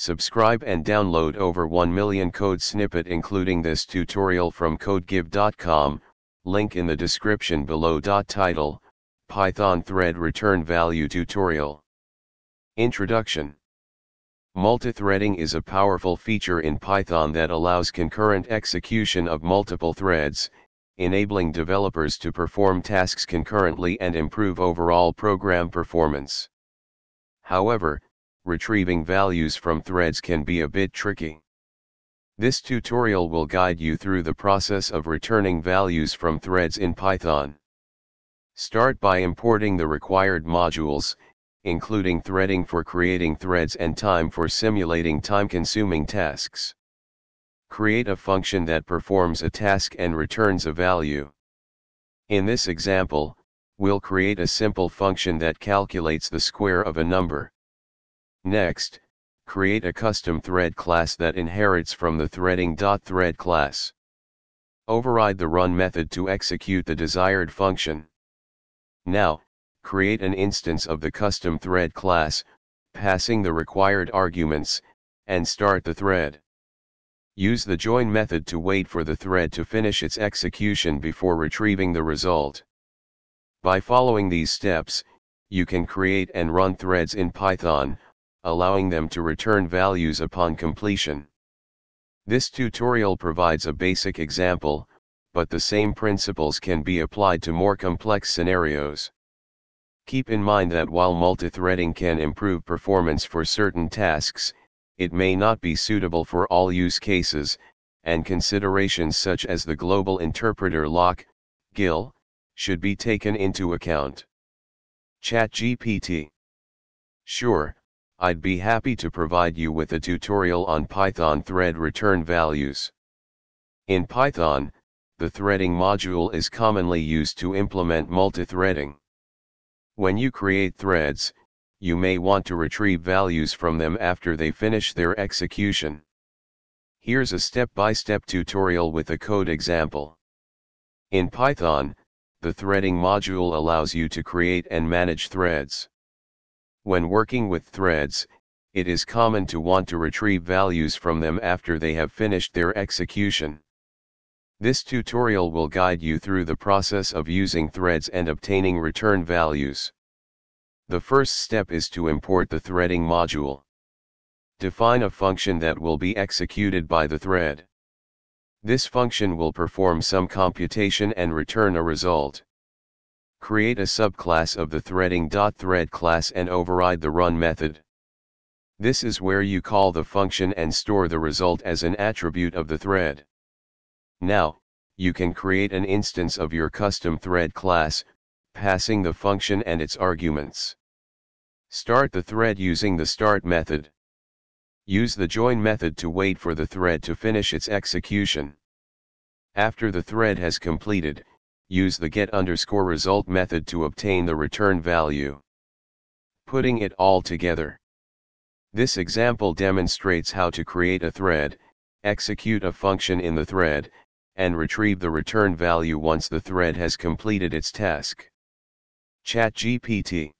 Subscribe and download over 1 million code snippet including this tutorial from codegive.com, link in the description below. Title, Python Thread Return Value Tutorial. Introduction. Multithreading is a powerful feature in Python that allows concurrent execution of multiple threads, enabling developers to perform tasks concurrently and improve overall program performance. However, retrieving values from threads can be a bit tricky. This tutorial will guide you through the process of returning values from threads in Python. Start by importing the required modules, including threading for creating threads and time for simulating time-consuming tasks. Create a function that performs a task and returns a value. In this example, we'll create a simple function that calculates the square of a number. Next, create a custom thread class that inherits from the threading.Thread class. Override the run method to execute the desired function. Now, create an instance of the custom thread class, passing the required arguments, and start the thread. Use the join method to wait for the thread to finish its execution before retrieving the result. By following these steps, you can create and run threads in Python, allowing them to return values upon completion. This tutorial provides a basic example, but the same principles can be applied to more complex scenarios. Keep in mind that while multithreading can improve performance for certain tasks, it may not be suitable for all use cases, and considerations such as the global interpreter lock, GIL, should be taken into account. ChatGPT. Sure, I'd be happy to provide you with a tutorial on Python thread return values. In Python, the threading module is commonly used to implement multithreading. When you create threads, you may want to retrieve values from them after they finish their execution. Here's a step-by-step tutorial with a code example. In Python, the threading module allows you to create and manage threads. When working with threads, it is common to want to retrieve values from them after they have finished their execution. This tutorial will guide you through the process of using threads and obtaining return values. The first step is to import the threading module. Define a function that will be executed by the thread. This function will perform some computation and return a result. Create a subclass of the threading.Thread class and override the run method. This is where you call the function and store the result as an attribute of the thread. Now, you can create an instance of your custom thread class, passing the function and its arguments. Start the thread using the start method. Use the join method to wait for the thread to finish its execution. After the thread has completed, use the get_result method to obtain the return value. Putting it all together. This example demonstrates how to create a thread, execute a function in the thread, and retrieve the return value once the thread has completed its task. ChatGPT.